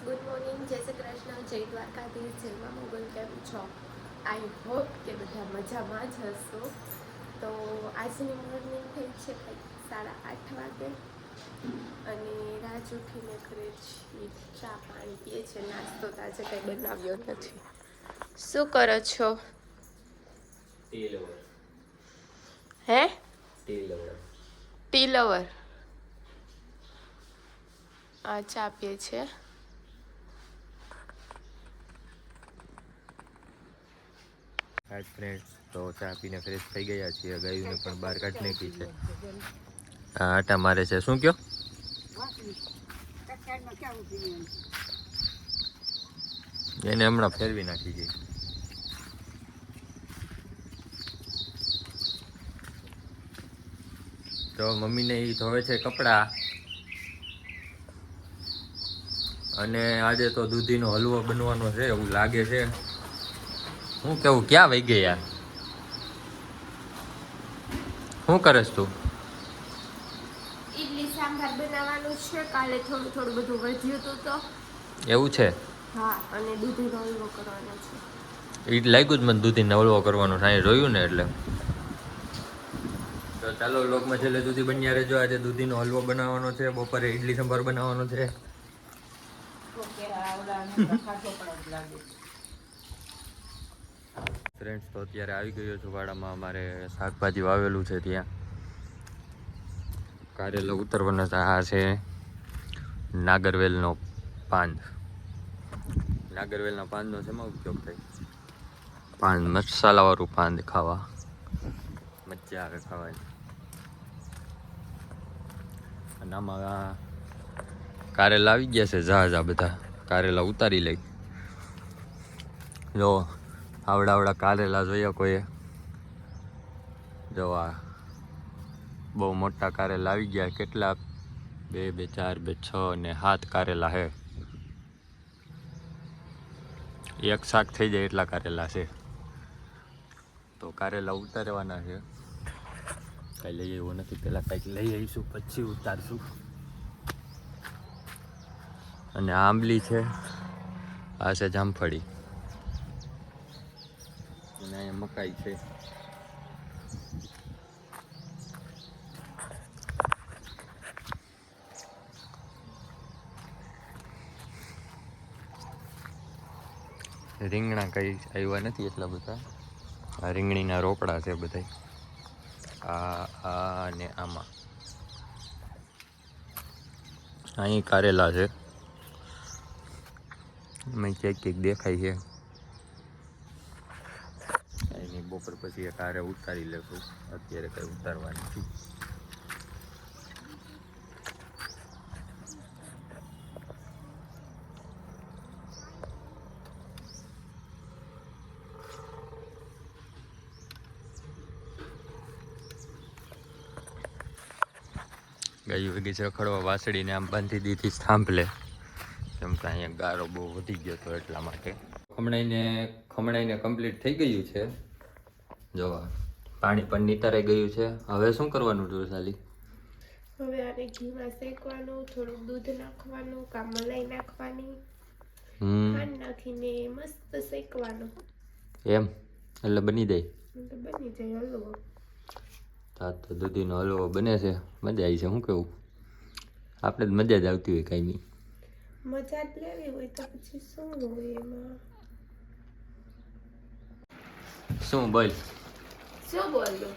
Good morning, જય શ્રી કૃષ્ણ, જય દ્વારકાધીશ, જય મા મોગલ. કેમ છો? આઈ હોપ કે બધા મજામાં જ હશો. તો આજની મોર્નિંગ થઈ છે કંઈક 8:30 વાગે અને રાજ ઉઠીને ઘરે ચા પાણી પીએ છે. નાસ્તો તો આજે કંઈ બનાવ્યો નથી. શું કરો છો? હે ટી લવર. આ ચા પીએ છે. હાય ફ્રેન્ડ્સ, તો ચા પીને ફ્રેશ થઈ ગયા છીએ. ગાયુંને પણ બહાર કાઢી નાખી છે. આ આટા મારે છે. શું કયો? એને હમણાં ફેરવી નાખી છે. તો મમ્મીને એ ધોવે છે કપડાં. અને આજે તો દૂધીનો હલવો બનવાનો છે એવું લાગે છે. હું કેવું, ક્યાં વહી ગયા? શું કરસ તું? ઇડલી સાંભાર બનાવવાનું છે. કાલે થોડું બધું વધ્યું હતું તો એવું છે? હા, અને દૂધીનો હલવો કરવાનો છે. એ લાગ્યું જ મને, દૂધીનો હલવો કરવાનો છે. જોયું ને એટલે. તો ચાલો લોકમાં છેલ્લે સુધી બન્યા રહેજો. આજે દૂધીનો હલવો બનાવવાનો છે. બપોરે ઇડલી સંભાર બનાવવાનો છે. ફ્રેન્ડ્સ, તો અત્યારે આવી ગયો છું વાડામાં. અમારે શાકભાજી વાવેલું છે ત્યાં. કારેલા ઉતરવાના છે. આ છે નાગરવેલનો પાન. નાગરવેલના પાનનો શેમાં ઉપયોગ થાય? પાન, મસાલાવાળું પાન ખાવા મજા આવે ખાવાની. અને આમાં કારેલા આવી ગયા છે. ઝાઝા બધા કારેલા ઉતારી લઈ. જો આવડા કારેલા જોયા કોઈએ? જો આ બહુ મોટા કારેલા આવી ગયા. કેટલા? 2, 4, 6 અને 7 કારેલા છે. એક શાક થઈ જાય એટલા કારેલા છે. તો કારેલા ઉતારવાના છે. કાંઈ લઈ આવ્યો નથી. પહેલાં કાંઈક લઈ આવીશું, પછી ઉતારશું. અને આંબલી છે. આ છે જામફળી. અને અહીંયા મકાઈ છે. રીંગણા કઈ આવ્યા નથી એટલા બધા. આ રીંગણીના રોપડા છે બધા. આ અને આમાં અહીં કારેલા છે. મેં ક્યાંક દેખાય છે. એની બપોર પછી એક હારે ઉતારી લેશું. અત્યારે કંઈ ઉતારવાની નથી. ગાયું વેગી છે રખડવા. વાસળીને આમ બાંધી દીધી થાંભલે, કેમ કે અહીંયા ગારો બહુ વધી ગયો હતો એટલા માટે. ખમણાઈને કમ્પ્લીટ થઈ ગયું છે. જોવા પાણી પણ નીતરાઈ ગયું છે. હવે શું કરવાનું છે સાલી? હવે આને ઘીમાં શેકવાનું, થોડુંક દૂધ નાખવાનું, કાં મલાઈ નાખવાની, ખાંડ નાખીને મસ્ત શેકવાનું. એમ એટલે બની જાય? તો બની જાય હલવો. તો દૂધીનો હલવો બને છે. મજા આવી છે. શું કેવું? આપણે જ મજા જ આવતી હોય કાંઈ નહીં. મજા જ લેવી હોય તો પછી શું હોય એમાં? શું બોલ? શું બોલું?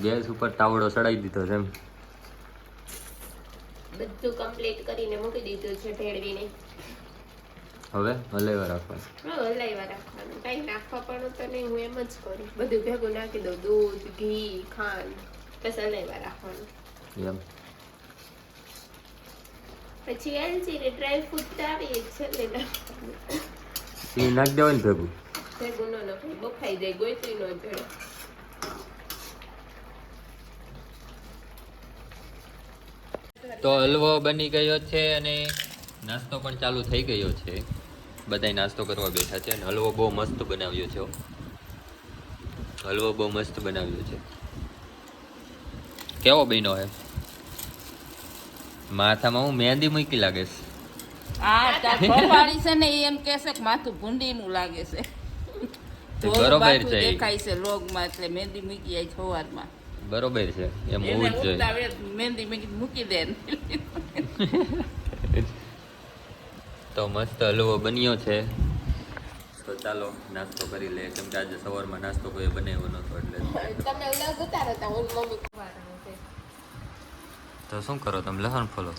ગેસ ઉપર તાવડો ચડાવી દીધો છે એમ? બધું કમ્પ્લીટ કરીને મૂકી દીધું છે ભેળવીને. હવે હલાવ્યા રાખવાનું. હલાવ્યા રાખવાનું. કઈ નાખવા પણ તો નહીં, હું એમ જ કરું. બધું ભેગું નાખી દઉં, દૂધ, ઘી, ખાંડ, બસ હલાવ્યા રાખવાનું. એમ? પછી એલચી ને ડ્રાય ફ્રૂટ આવી છેલ્લે નાખવાનું. એ નાખી દેવાય ને ભેગું? ભેગું ન નાખાય, બફાઈ જાય, ગોઈતું ન જડે. તો હલવો બની ગયો છે અને નાસ્તો પણ ચાલુ થઈ ગયો છે. બધાય નાસ્તો કરવા બેઠા છે. અને હલવો બહુ મસ્ત બનાવ્યો છે. હલવો બહુ મસ્ત બનાવ્યો છે. કેવો બન્યો હે? માથામાં હું મહેંદી મૂકી લાગે છે. આ તાર પપ્પાડી છે ને ઈ એમ કહેશે કે માથું ભૂંડીનું લાગે છે તે થોડું બરોબર બાથું છે ઈ. દેખાય છે લોગમાં એટલે મહેંદી મૂકી જાય સવારમાં બરોબર છે એમ એને હોવું જ જોઈએ. ઉગતા વેત મહેંદી મૂકી દે તો મસ્ત હલવો બન્યો છે. તો ચાલો નાસ્તો કરી લે, કેમ કે આજે સવારમાં નાસ્તો કોઈ બનાવ્યો નતો એટલે. તમે ઉલગ ઉતારો તા હું મમ્મી તો શું કરો તમે? લસણ ફોલો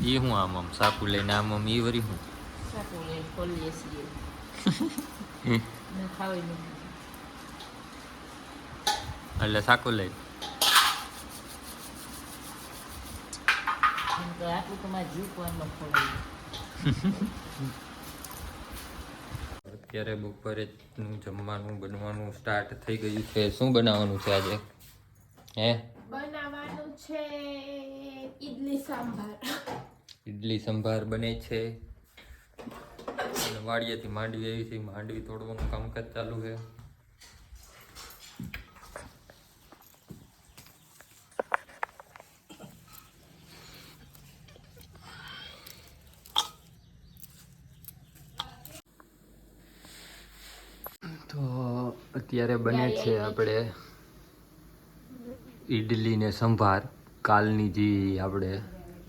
ઈ હું આમ સાકુ લઈને આમ ઈ વરી હું સાકું લઈને ખોલીએ છીએ ને ખાવી નથી એટલે સાકુ લઈ એમ તો આટલું તમારે જીવવાનું ખોલી અત્યારે બપોરે નું જમવાનું બનવાનું સ્ટાર્ટ થઈ ગયું છે. શું બનાવવાનું છે આજે? હે, બનાવવાનું છે ઈડલી સાંભાર. ઇડલી સંભાર બને છે. અને વાડિયાથી માંડવી આવી છે, માંડવી તોડવાનું કામકાજ ચાલુ છે. તો અત્યારે બને છે આપણે ઈડલી ને સંભાર. કાલની જે આપણે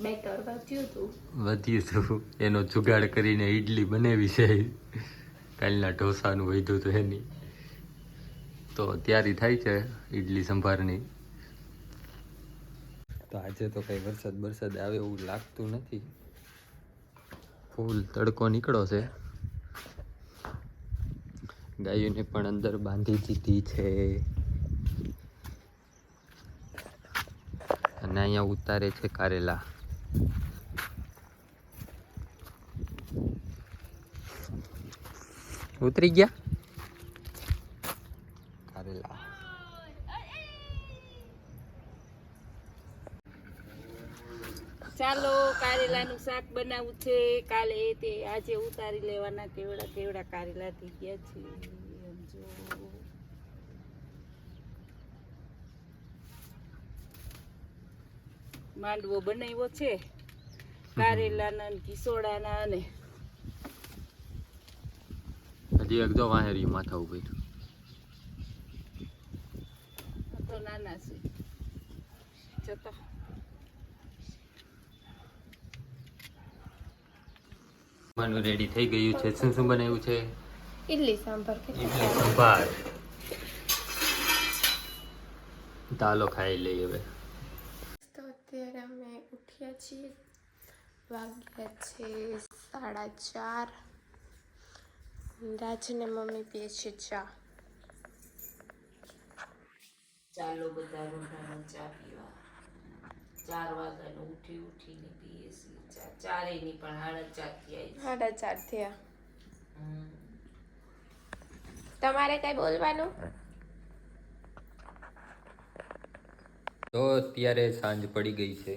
બેટર વધ્યું હતું વધ્યું હતું એનો જુગાડ કરીને ઈડલી બનાવી છે. કાલના ઢોસાનું વધ્યું હતું એની. તો તૈયારી થાય છે ઈડલી સંભારની. તો આજે તો કઈ વરસાદ આવે એવું લાગતું નથી. ફૂલ તડકો નીકળો છે. ગાયોને પણ અંદર બાંધી દીધી છે. અને અહીંયા ઉતારે છે કારેલા. ઉતરી ગયા કારેલા. ચાલો કારેલાનું શાક બનાવવું છે કાલે તે આજે ઉતારી લેવાના. કેવડા કેવડા કારેલા થઈ ગયા છે એમ જો. માંડવો બનાવ્યો છે કારેલાના ને કિસોડાના અને હજી એક જો વાહેરી માથા ઉપર. આ તો નાના છે જતા. જમવાનું રેડી થઈ ગયું છે. શું શું બનાવ્યું છે? ઈડલી સાંભાર ઈડલી સંભાર. ચાલો ખાઈ લઈએ હવે. તો અત્યારે અમે ઉઠ્યા છીએ. વાગ્યા છે 4:30. રાજને મમ્મી પીએ છે ચા. ચાલો બધા રોંઢાનો ચા પીવા. 4 વાગ્યાનો ઉઠીને પીએ છીએ ચા. 4 ની પણ 4:30 4:30 થયા. તમારે કઈ બોલવાનું? તો અત્યારે સાંજ પડી ગઈ છે,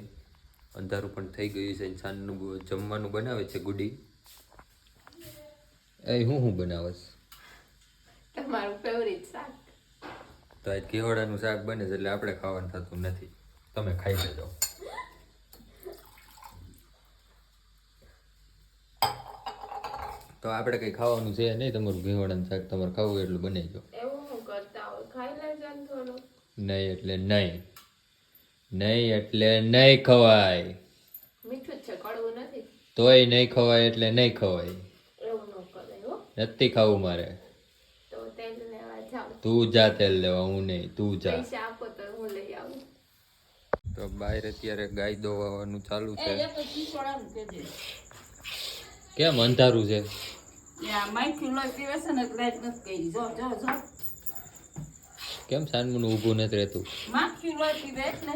અંધારું પણ થઈ ગયું છે. સાંજનું જમવાનું બનાવે છે ગુડી. એ હું બનાવસ? તમારું ફેવરિટ શાક. તો આજ કેવડાનું શાક બને છે એટલે આપણે ખાવાનું થતું નથી. તમે ખાઈ લેજો. તો આપણે કઈ ખાવાનું છે નહીં. તમારું ઘેવડાનું શાક તમારે ખાવું એટલું બનાવજો. એવું હું કરતા હોય ખાઈ લેજો ને થોડું. નહીં એટલે નહીં. નહીં એટલે નહીં ખવાય. મીઠું જ છે, કડવું નથી. તોય નહીં ખવાય એટલે નહીં ખવાય. એવું ન કરે હો. નથી ખાવું મારે. તો તેલ લેવા જાવ. તું જા તેલ લેવા, હું નહીં. તું જા. પૈસા આપો તો હું લઈ આવું. તો બહાર અત્યારે ગાય દોવાનું ચાલુ છે. કિસોડાનું કહેજે. કેમ અંધારું છે? યા માઈથી લોહી પીવે છે ને લાઈટ નથી કરી. જો જો જો કેમ સાનમુનું ઊભું નથી રહેતું? માખી લોહી પીવે એટલે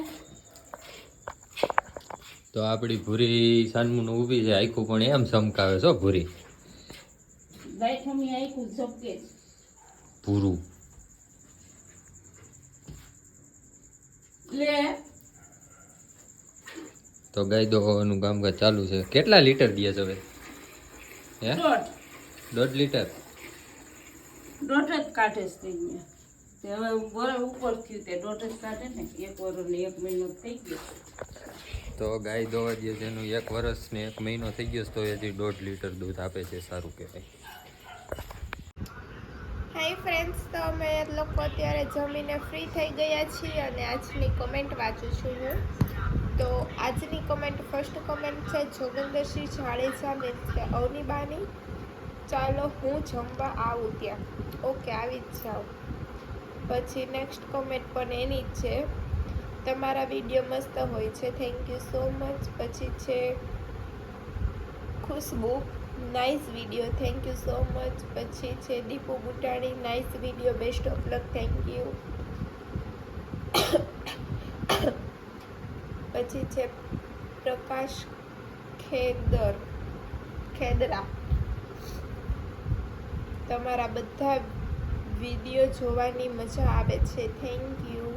તો આપણી ભૂરી સાનમુનું ઊભી છે. આખું પણ એમ ચમકાવે છો ભૂરી. લાઈટ હમી આખું ઝપકે છે. ભૂરું લે તો ગાય દોવાનું કામકાજ ચાલુ છે. કેટલા લીટર દે છે હવે? હે, 1.5 લીટર. દોઢ જ કાઢે છે અહીંયા. તે હવે ઉપર થયું તે દોઢ જ કાઢે ને. 1 વર્ષ ને 1 મહિનો થઈ ગયો. તો ગાય દોવા દે જેનું 1 વર્ષ ને 1 મહિનો થઈ ગયો છે તો હજી 1.5 લીટર દૂધ આપે છે. સારું કહેવાય. હાય ફ્રેન્ડ્સ, તો અમે લોકો અત્યારે જમીને ફ્રી થઈ ગયા છીએ અને આજની કમેન્ટ વાંચું છું હું. તો આજની કમેન્ટ, ફર્સ્ટ કમેન્ટ છે જોગેન્દ્રસિંહ જાડેજા મીન્સ કે અવનીબાની. ચાલો હું જમવા આવું ત્યાં. ઓકે, આવી જ જાઓ. પછી નેક્સ્ટ કમેન્ટ પણ એની જ છે, તમારા વિડીયો મસ્ત હોય છે, થેન્ક યુ સો મચ. પછી છે Khushbu, nice video, thank you so much. પછી છે Deepu Butani, nice video, best of luck, thank you. પછી છે પ્રકાશ ખેદરા, તમારા બધા વિડીયો જોવાની મજા આવે છે, થેન્ક યુ.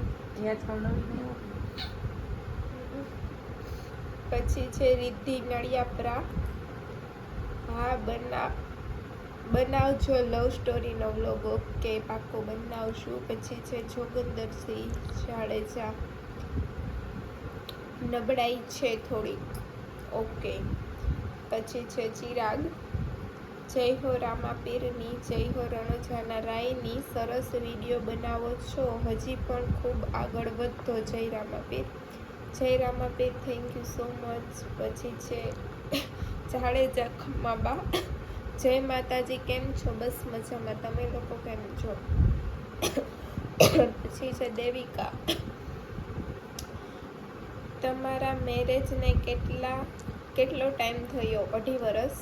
પછી છે રિદ્ધિ નળિયાપરા, હા બનાવજો લવ સ્ટોરીનો વ્લોગ. ઓકે, પાક્કો બનાવશું. પછી છે જોગેન્દ્રસિંહ જાડેજા, નબળાઈ છે થોડીક. ઓકે. પછી છે ચિરાગ, જય હો રામાપીરની, જય હો રણોજાના રાયની, સરસ વિડીયો બનાવો છો, હજી પણ ખૂબ આગળ વધો, જય રામાપીર. જય Ramapir, thank you so much. પછી છે જાડેજા ખમ્માબા, જય માતાજી, કેમ છો? બસ મજામાં, તમે લોકો કેમ છો? પછી છે દેવિકા, તમારા મેરેજને કેટલો ટાઈમ થયો? 2.5 વર્ષ.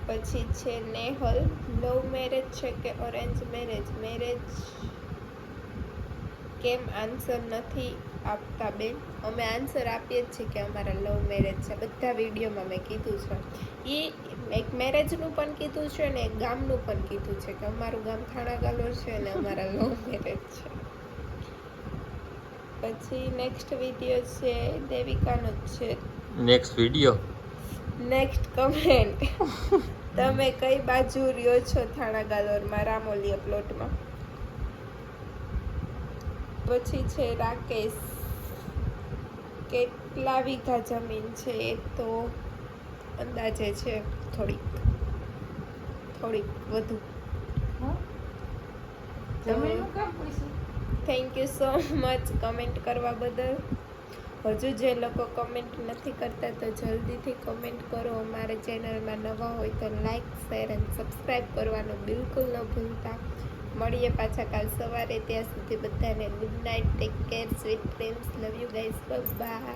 પછી છે નેહલ, લવ મેરેજ છે કે અરેન્જ મેરેજ? કેમ આન્સર નથી આપતા બેન? અમે આન્સર આપીએ જ છીએ કે અમારા લવ મેરેજ છે. બધા વિડીયોમાં મેં કીધું છે. એ એક મેરેજનું પણ કીધું છે ને એક ગામનું પણ કીધું છે કે અમારું ગામ થાણાગાલોર છે અને અમારા લવ મેરેજ છે. પછી નેક્સ્ટ વિડીયો છે દેવિકાનો જ છે. નેક્સ્ટ વિડીયો, નેક્સ્ટ કમેન્ટ, તમે કઈ બાજુ રહ્યો છો? થાણાગાલોરમાં, રામોલિયા પ્લોટમાં. પછી છે રાકેશ, કેટલા વીઘા જમીન છે? એ તો અંદાજે છે થોડીક વધુ. Thank you so much comment કરવા બદલ. હજુ જે લોકો કમેન્ટ નથી કરતા તો જલ્દીથી કમેન્ટ કરો. અમારે ચેનલમાં નવા હોય તો લાઈક, શેર અને સબસ્ક્રાઈબ કરવાનું બિલકુલ ન ભૂલતા. મળીએ પાછા કાલ સવારે. ત્યાં સુધી બધાને good night, take care, sweet dreams, love you guys, by.